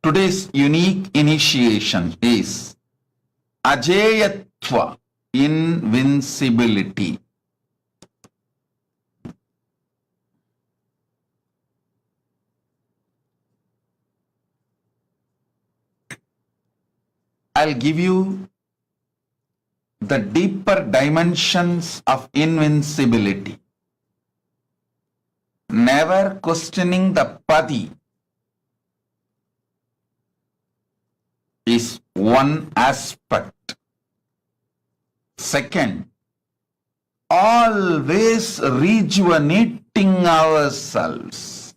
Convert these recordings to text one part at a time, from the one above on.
Today's unique initiation is Ajeyatva, invincibility. I'll give you the deeper dimensions of invincibility. Never questioning the Pati is one aspect. Second, always rejuvenating ourselves.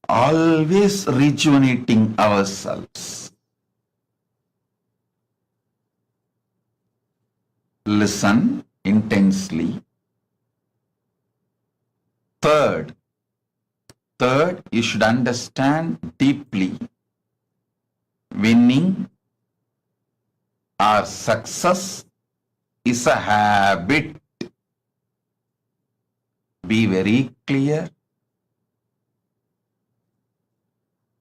Always rejuvenating ourselves. Listen intensely. Third, you should understand deeply. Winning or success is a habit. Be very clear.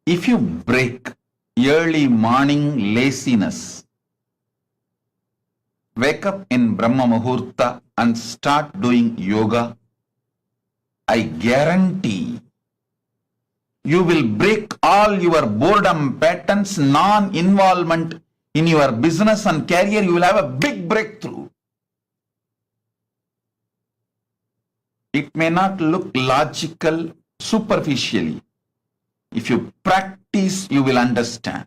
If you break early morning laziness, wake up in brahma muhurta and start doing yoga, I guarantee you will break all your boredom patterns, non-involvement in your business and career. You will have a big breakthrough. It may not look logical superficially. If you practice, you will understand.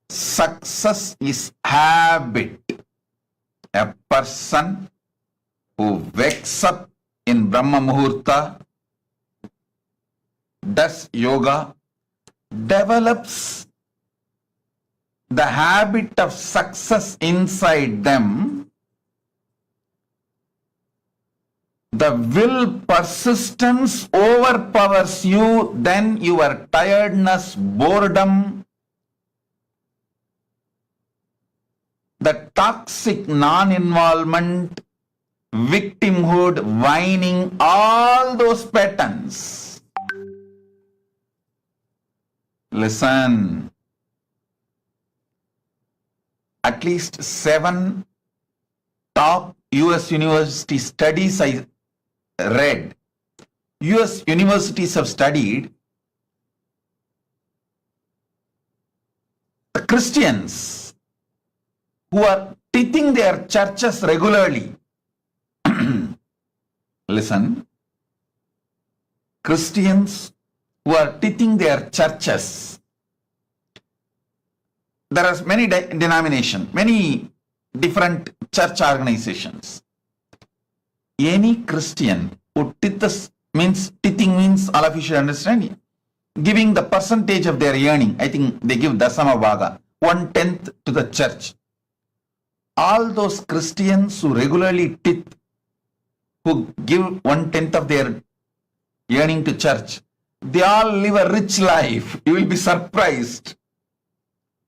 Success is habit. A person who wakes up in brahma muhurta, does yoga, develops the habit of success inside them, the will persistence overpowers you, then your tiredness, boredom, the toxic non-involvement, victimhood, whining, all those patterns. Listen. At least 7 top US university studies I read. US universities have studied the Christians who are teaching their churches regularly. Listen, Christians who are teaching their churches. There are many denominations, many different church organizations. Any Christian who teaching means, all of you should understand, giving the percentage of their earning. I think they give Dasama Bhaga, 1/10 to the church. All those Christians who regularly teach, who give 1/10 of their earning to church, they all live a rich life. You will be surprised.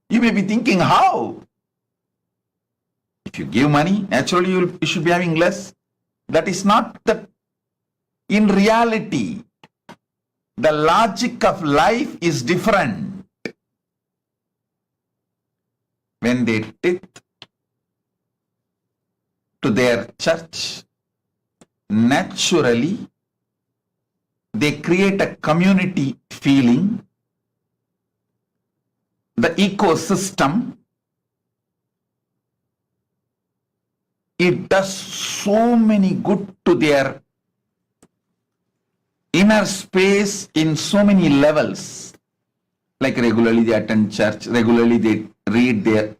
You may be thinking, how? If you give money, naturally you should be having less. That is not the. In reality, the logic of life is different. When they teach to their church, naturally, they create a community feeling, the ecosystem. It does so many good to their inner space in so many levels. Like regularly they attend church, regularly they read their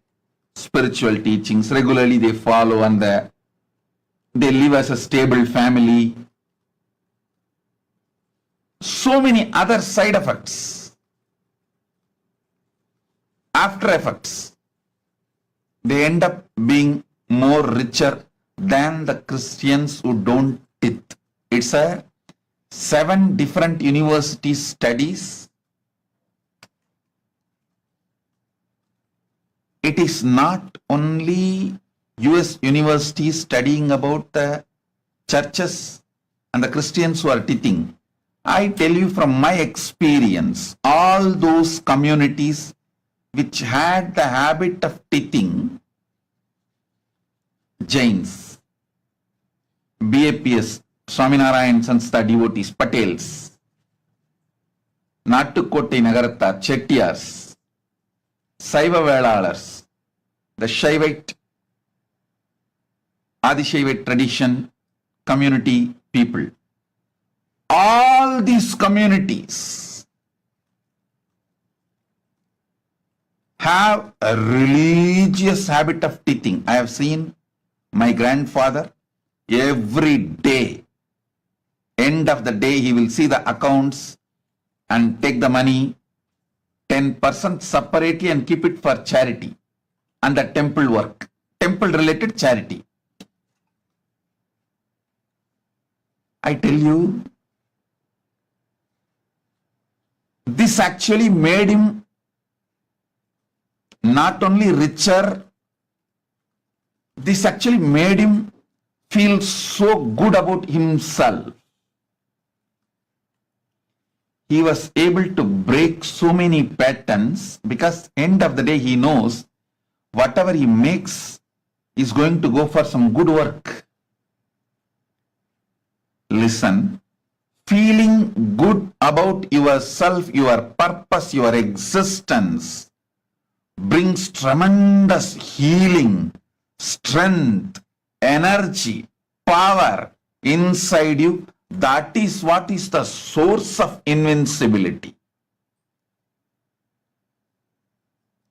spiritual teachings, regularly they follow and they live as a stable family. So many other side effects, after effects. They end up being more richer than the Christians who don't teach. It's a 7 different university studies. It is not only US universities studying about the churches and the Christians who are teaching, I tell you from my experience, all those communities which had the habit of teaching, Jains, BAPS, Swaminarayan Sanstha devotees, Patels, Nattukottai Nagaratha, Chettiars, Saiva Velalars, the Shaivite, Adishaivite tradition, community people. All these communities have a religious habit of teaching. I have seen my grandfather every day, end of the day, he will see the accounts and take the money, 10% separately and keep it for charity and the temple work, temple related charity. I tell you, this actually made him not only richer, this actually made him feel so good about himself. He was able to break so many patterns because end of the day he knows whatever he makes is going to go for some good work. Listen, feeling good about yourself, your purpose, your existence brings tremendous healing, strength, energy, power inside you. That is what is the source of invincibility.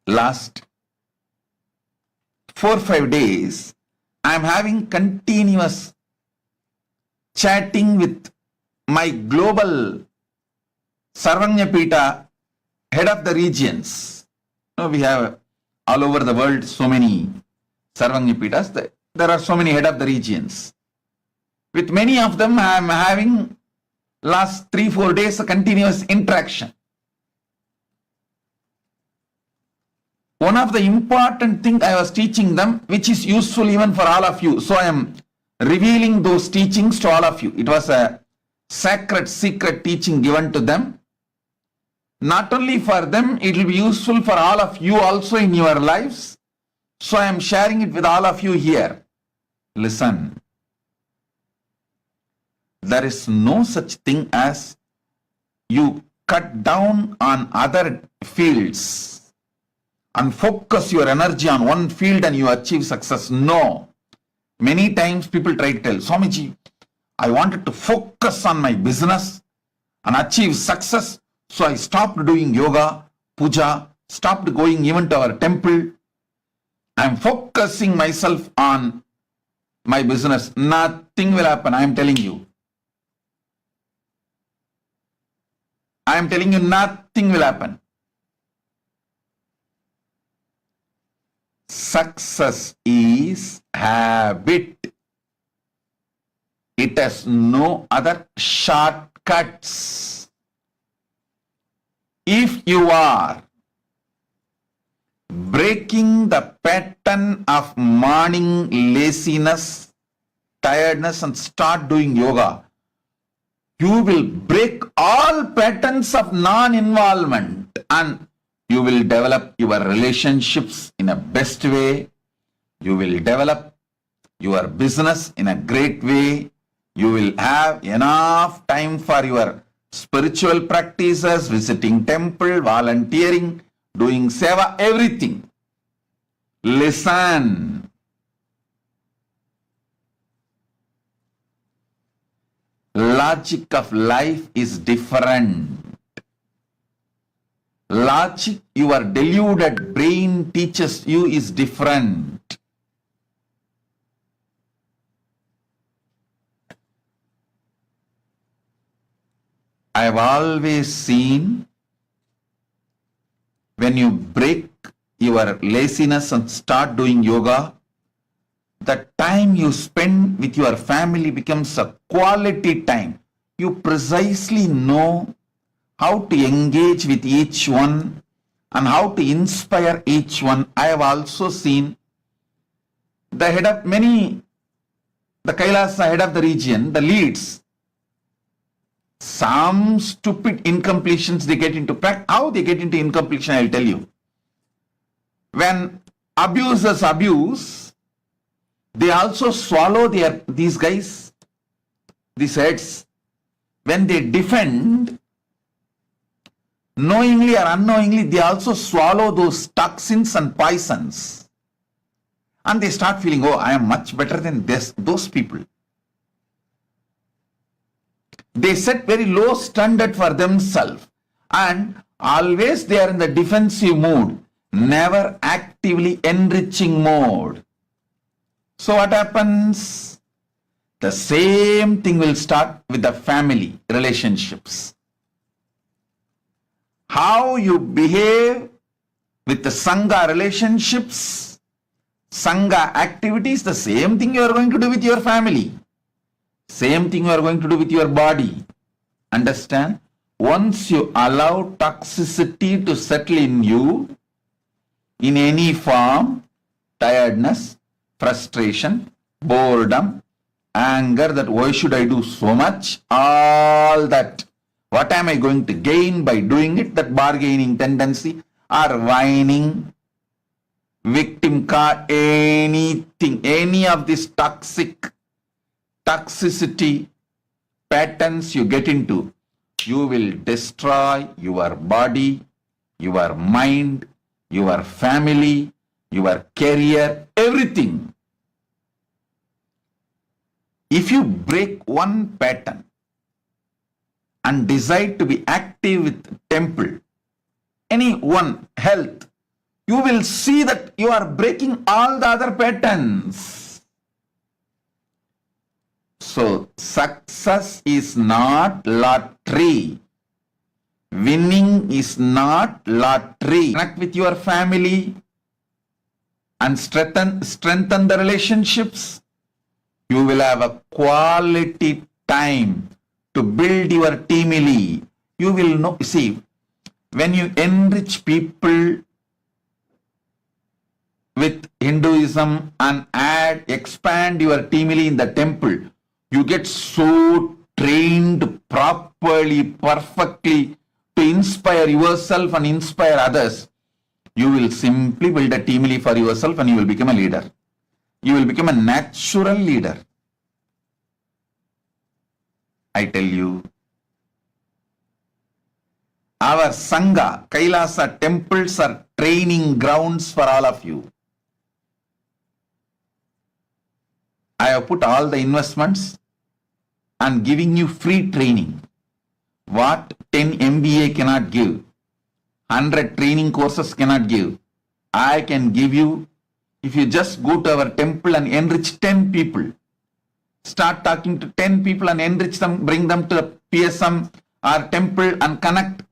Last 4-5 days, I am having continuous chatting with my global Sarvanyapita head of the regions. We have all over the world so many Sarvanyapitas. There are so many head of the regions. With many of them, I am having last 3-4 days a continuous interaction. One of the important things I was teaching them, which is useful even for all of you. So I am revealing those teachings to all of you. It was a sacred, secret teaching given to them. Not only for them, it will be useful for all of you also in your lives. So I am sharing it with all of you here. Listen. There is no such thing as you cut down on other fields and focus your energy on one field and you achieve success. No. Many times people try to tell, Swamiji, I wanted to focus on my business and achieve success. So I stopped doing yoga, puja, stopped going even to our temple. I am focusing myself on my business. Nothing will happen, I am telling you. I am telling you, nothing will happen. Success is habit. It has no other shortcuts. If you are breaking the pattern of morning laziness, tiredness and start doing yoga, you will break all patterns of non-involvement and you will develop your relationships in a best way. You will develop your business in a great way. You will have enough time for your spiritual practices, visiting temple, volunteering, doing seva, everything. Listen. Logic of life is different. Logic your deluded brain teaches you is different. I have always seen when you break your laziness and start doing yoga, the time you spend with your family becomes a quality time. You precisely know how to engage with each one and how to inspire each one. I have also seen the head of many the Kailasa head of the region, the leads, some stupid incompletions they get into practice. How they get into incompletion, I'll tell you. When abusers abuse, they also swallow these guys, these heads. When they defend, knowingly or unknowingly, they also swallow those toxins and poisons. And they start feeling, oh, I am much better than those people. They set very low standard for themselves. And always they are in the defensive mood, never actively enriching mode. So what happens? The same thing will start with the family relationships. How you behave with the Sangha relationships, Sangha activities, the same thing you are going to do with your family. Same thing you are going to do with your body. Understand? Once you allow toxicity to settle in you, in any form, tiredness, frustration, boredom, anger, that why should I do so much, all that, what am I going to gain by doing it, that bargaining tendency, or whining, victim card, anything, any of this toxicity patterns you get into, you will destroy your body, your mind, your family, your career, everything. If you break one pattern and decide to be active with temple, any one, health, you will see that you are breaking all the other patterns. So, success is not lottery. Winning is not lottery. Connect with your family and strengthen the relationships. You will have a quality time to build your teamily. You will know, see, when you enrich people with Hinduism and expand your teamily in the temple, you get so trained properly, perfectly to inspire yourself and inspire others. You will simply build a teamily for yourself and you will become a leader. You will become a natural leader. I tell you, our Sangha, Kailasa temples are training grounds for all of you. I have put all the investments and giving you free training. What 10 MBA cannot give, 100 training courses cannot give, I can give you. If you just go to our temple and enrich 10 people, start talking to 10 people and enrich them, bring them to the PSM or temple and connect,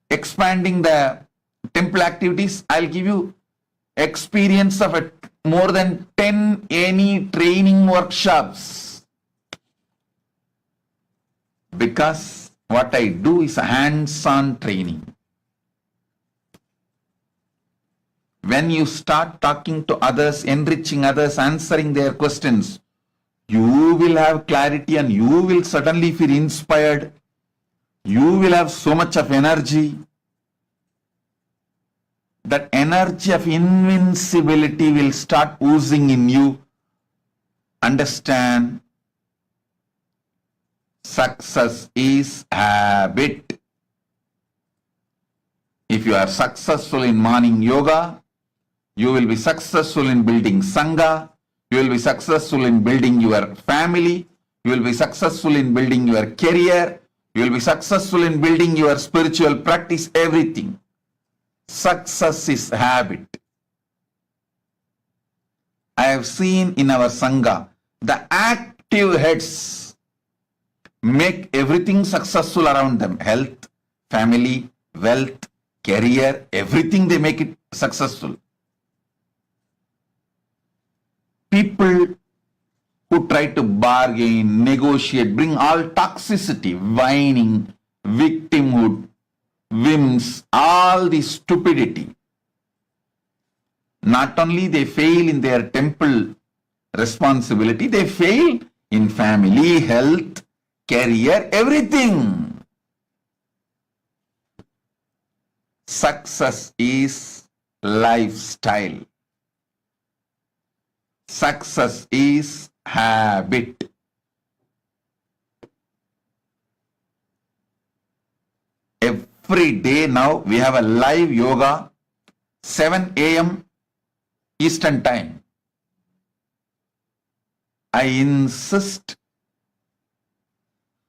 expanding the temple activities, I'll give you experience of more than 10 any training workshops. Because what I do is a hands-on training. When you start talking to others, enriching others, answering their questions, you will have clarity and you will suddenly feel inspired. You will have so much of energy. That energy of invincibility will start oozing in you. Understand? Success is habit. If you are successful in morning yoga, you will be successful in building Sangha, you will be successful in building your family, you will be successful in building your career, you will be successful in building your spiritual practice, everything. Success is habit. I have seen in our Sangha, the active heads make everything successful around them. Health, family, wealth, career, everything they make it successful. People who try to bargain, negotiate, bring all toxicity, whining, victimhood, whims, all the stupidity. Not only they fail in their temple responsibility, they fail in family, health, career, everything. Success is lifestyle. Success is habit. Every day now we have a live yoga, 7 a.m. Eastern time. I insist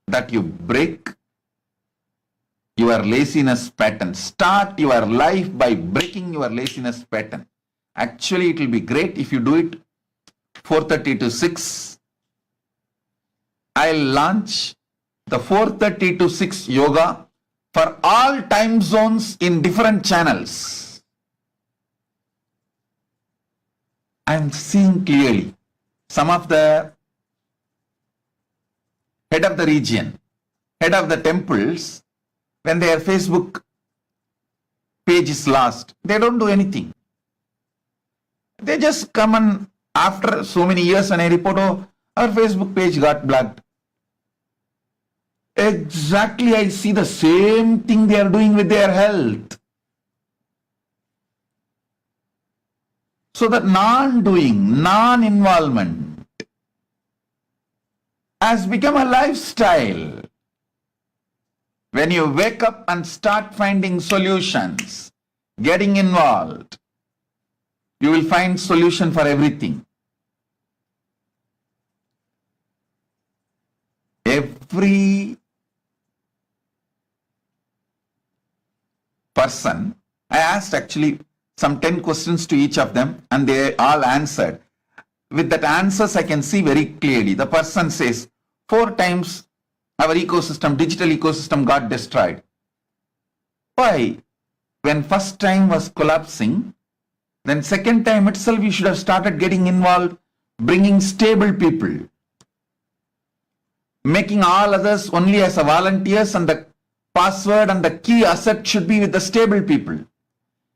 that you break your laziness pattern. Start your life by breaking your laziness pattern. Actually, it will be great if you do it 4:30 to 6. I'll launch the 4:30 to 6 yoga for all time zones in different channels. I'm seeing clearly some of the head of the region, head of the temples, when their Facebook page is lost, they don't do anything. They just come and after so many years and I report, oh, our Facebook page got blocked. Exactly, I see the same thing they are doing with their health. So that non-doing, non-involvement has become a lifestyle. When you wake up and start finding solutions, getting involved, you will find solution for everything. Every person, I asked actually some 10 questions to each of them and they all answered. With that answers, I can see very clearly. The person says, 4 times our ecosystem, digital ecosystem got destroyed. Why? When first time was collapsing, then second time itself you should have started getting involved, bringing stable people, making all others only as a volunteers, and the password and the key asset should be with the stable people.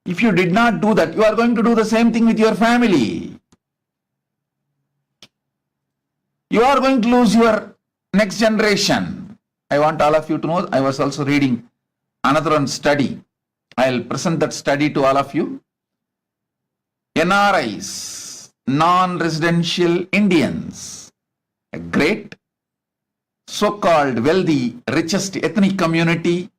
If you did not do that, you are going to do the same thing with your family. You are going to lose your next generation. I want all of you to know, I was also reading another one study. I'll present that study to all of you. NRIs, non-residential Indians, a great so-called wealthy, richest ethnic community.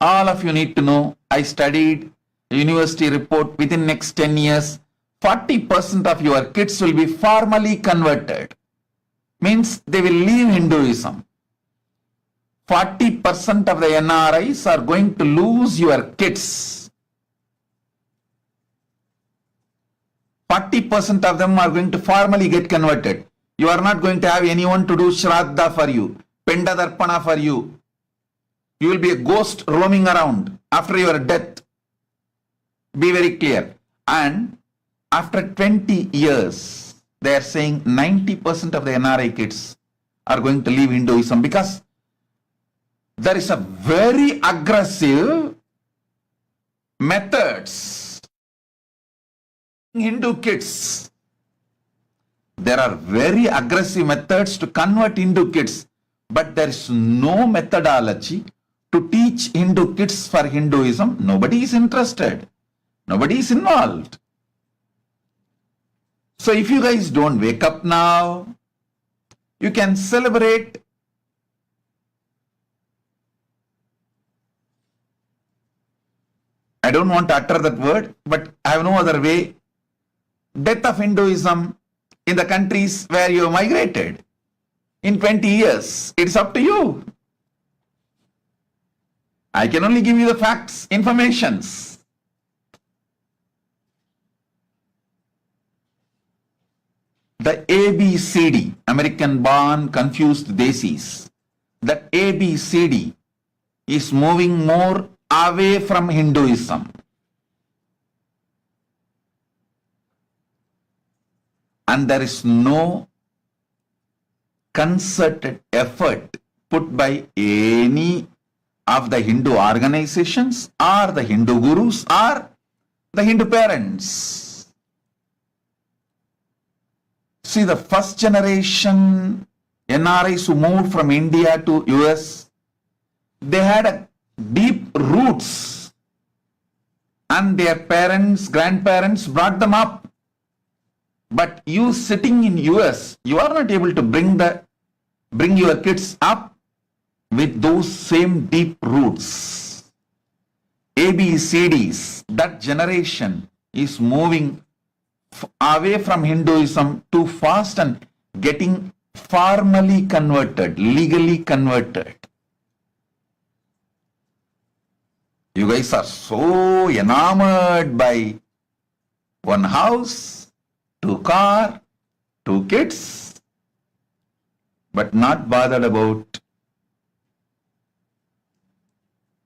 All of you need to know, I studied a university report, within next 10 years, 40% of your kids will be formally converted. Means they will leave Hinduism. 40% of the NRIs are going to lose your kids. 40% of them are going to formally get converted. You are not going to have anyone to do Shraddha for you, Penda Darpana for you. You will be a ghost roaming around after your death. Be very clear. And after 20 years, they are saying 90% of the NRI kids are going to leave Hinduism because there is a very aggressive methods. Hindu kids, there are very aggressive methods to convert Hindu kids, but there is no methodology to teach Hindu kids for Hinduism. Nobody is interested. Nobody is involved. So if you guys don't wake up now, you can celebrate I don't want to utter that word, but I have no other way. Death of Hinduism in the countries where you migrated in 20 years. It's up to you. I can only give you the facts, informations. The ABCD, American born confused desis, that ABCD is moving more away from Hinduism. And there is no concerted effort put by any of the Hindu organizations or the Hindu gurus or the Hindu parents. See, the first generation NRIs who moved from India to US, they had a deep roots and their parents, grandparents brought them up. But you sitting in US, you are not able to bring your kids up with those same deep roots. ABCDs, that generation is moving away from Hinduism too fast and getting formally converted, legally converted. You guys are so enamored by one house, 2 car, 2 kids, but not bothered about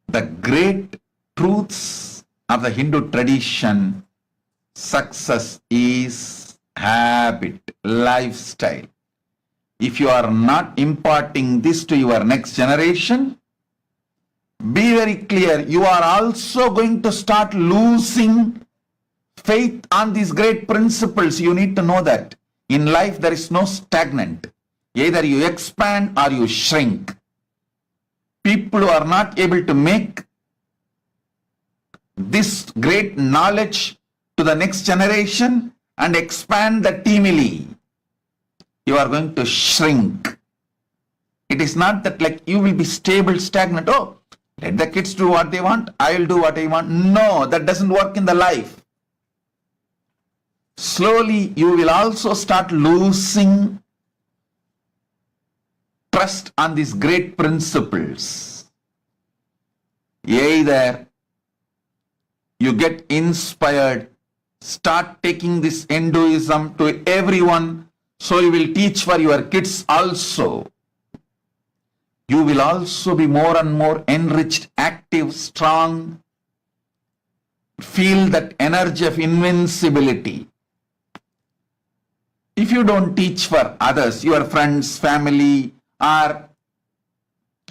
the great truths of the Hindu tradition. Success is habit, lifestyle. If you are not imparting this to your next generation, be very clear, you are also going to start losing faith on these great principles. You need to know that in life there is no stagnant. Either you expand or you shrink. People who are not able to make this great knowledge to the next generation and expand the teamily, you are going to shrink. It is not that like you will be stable, stagnant. Oh, let the kids do what they want, I will do what I want. No, that doesn't work in the life. Slowly you will also start losing trust on these great principles. Either you get inspired, start taking this Hinduism to everyone, so you will teach for your kids also. You will also be more and more enriched, active, strong, feel that energy of invincibility. If you don't teach for others, your friends, family, or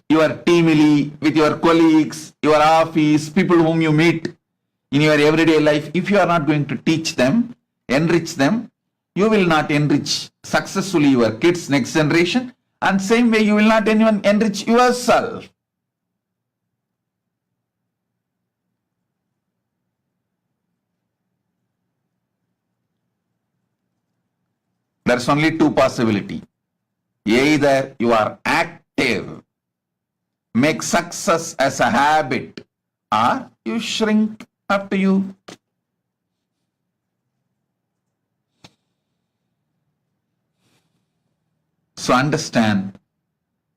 your teamily, with your colleagues, your office, people whom you meet in your everyday life, if you are not going to teach them, enrich them, you will not enrich successfully your kids, next generation, and same way you will not anyone enrich yourself. There's only 2 possibilities. Either you are active, make success as a habit, or you shrink. Up to you. So understand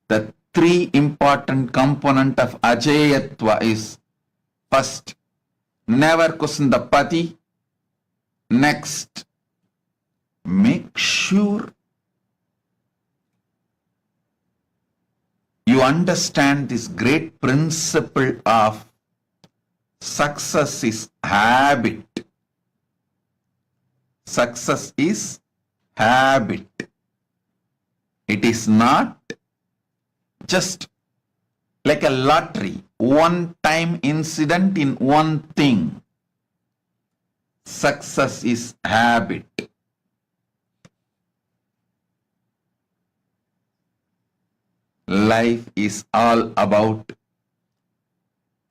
the 3 important component of Ajayatva is: first, never question the Pati. Next, make sure you understand this great principle of success is habit. Success is habit. It is not just like a lottery, one-time incident in one thing. Success is habit. Life is all about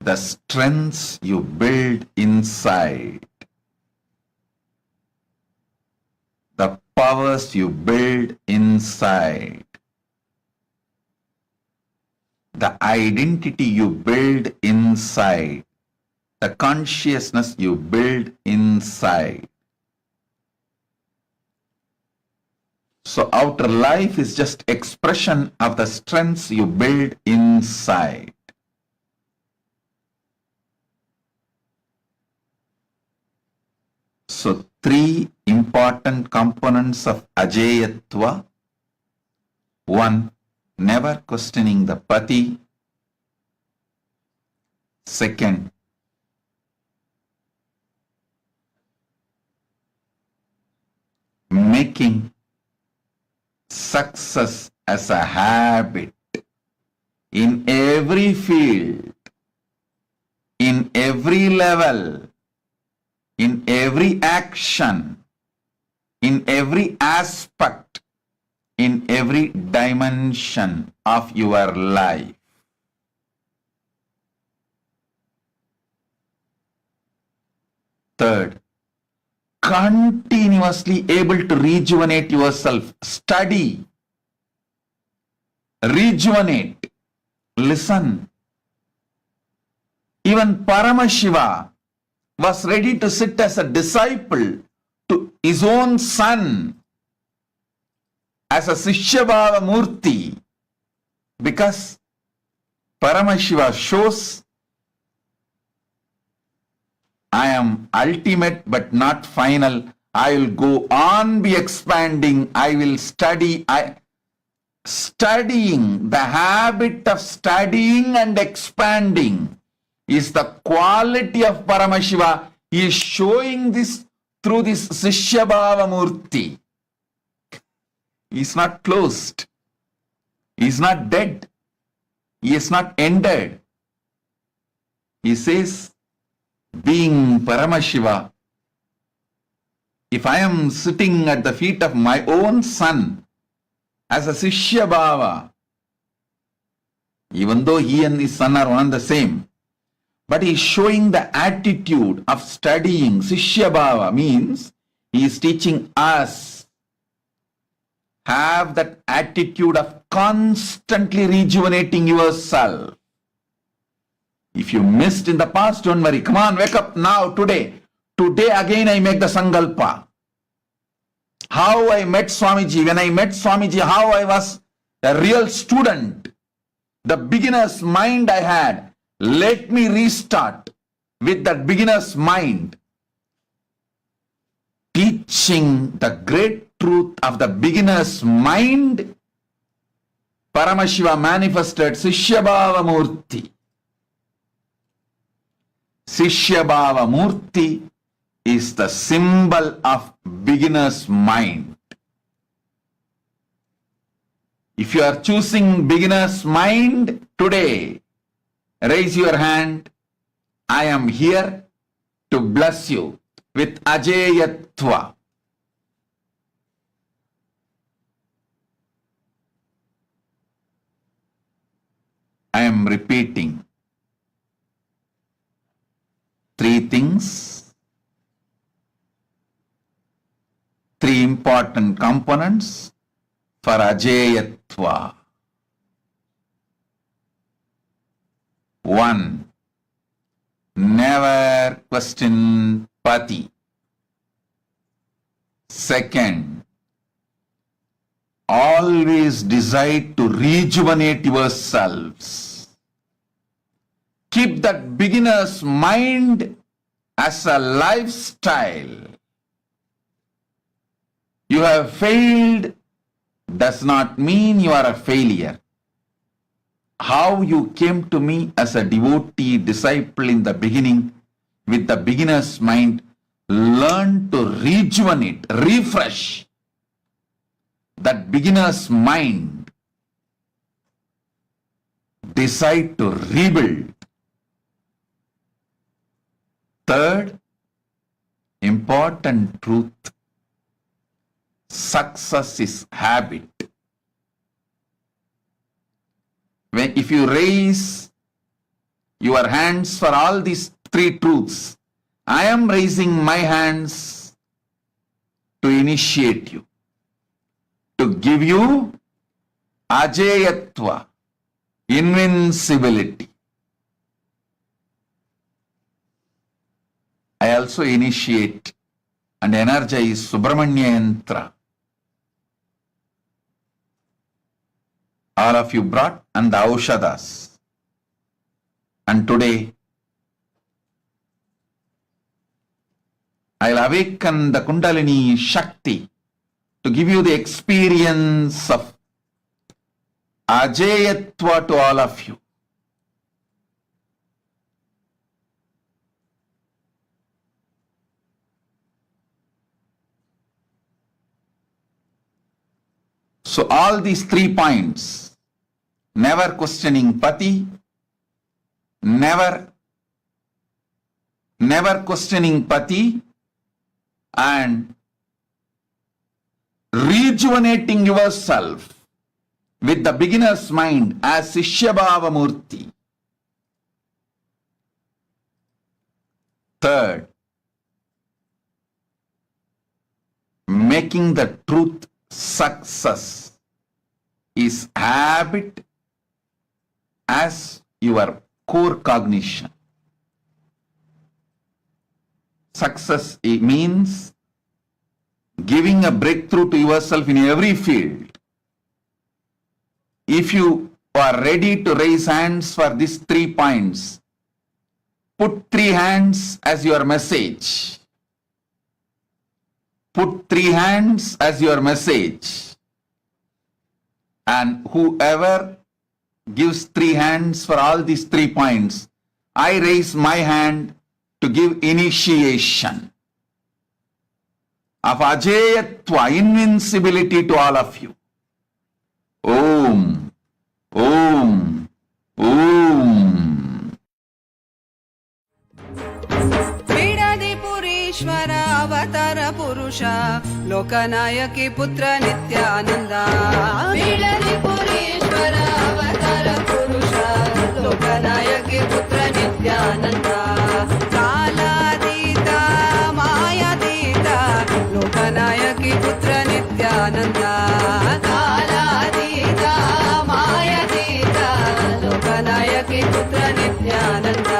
the strengths you build inside, the powers you build inside, the identity you build inside, the consciousness you build inside. So outer life is just expression of the strengths you build inside. So 3 important components of Ajayatva. 1, never questioning the Pati. 2, making success as a habit in every field, in every level, in every action, in every aspect in every dimension of your life. Third, continuously able to rejuvenate yourself. Study. Rejuvenate. Listen. Even Paramashiva was ready to sit as a disciple to his own son as a Sishyabhava Murti, because Paramashiva shows, I am ultimate but not final. I will go on be expanding. I will study. Studying, the habit of studying and expanding is the quality of Paramashiva. He is showing this through this Sishyabhava Murti. He is not closed. He is not dead. He is not ended. He says, being Paramashiva, if I am sitting at the feet of my own son as a Sishyabhava, even though he and his son are one and the same, but he is showing the attitude of studying. Sishyabhava means he is teaching us, have that attitude of constantly rejuvenating yourself. If you missed in the past, don't worry. Come on, wake up now, today. Today again I make the Sankalpa. How I met Swamiji. When I met Swamiji, how I was a real student. The beginner's mind I had. Let me restart with that beginner's mind. Teaching the great truth of the beginner's mind, Paramashiva manifested Sishyabhava Murti. Sishyabhava Murti is the symbol of beginner's mind. If you are choosing beginner's mind today, raise your hand. I am here to bless you with Ajeyatva. I am repeating three things, three important components for Ajeyatva. 1. Never question Pati. 2. Always decide to rejuvenate yourselves. Keep that beginner's mind as a lifestyle. You have failed does not mean you are a failure. How you came to me as a devotee disciple in the beginning with the beginner's mind, learn to rejuvenate, refresh that beginner's mind. Decide to rebuild. 3rd, important truth. Success is habit. If you raise your hands for all these three truths, I am raising my hands to initiate you, to give you Ajeyatva, invincibility. I also initiate and energize Subramenya Yantra. All of you brought and the Aushadas. And today, I'll awaken the Kundalini Shakti to give you the experience of Ajeyatva to all of you. So all these 3 points, never questioning Pati, never questioning Pati, and rejuvenating yourself with the beginner's mind as Sishyabhava Murti. Third, making the truth success is habit as your core cognition. Success means giving a breakthrough to yourself in every field. If you are ready to raise hands for these 3 points, put 3 hands as your message. Put 3 hands as your message. And whoever gives 3 hands for all these 3 points, I raise my hand to give initiation of Ajayatva, invincibility to all of you. Om, Om, Om. ईश्वर अवतार पुरुष लोकनायकी पुत्र नित्यानंद ईश्वर अवतार पुरुष लोकनायकी पुत्र नित्यानंद कालातीत मायातीत लोकनायकी पुत्र नित्यानंद कालातीत मायातीत लोकनायकी पुत्र नित्यानंद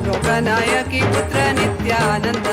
लोकनायकी पुत्र नित्यानंद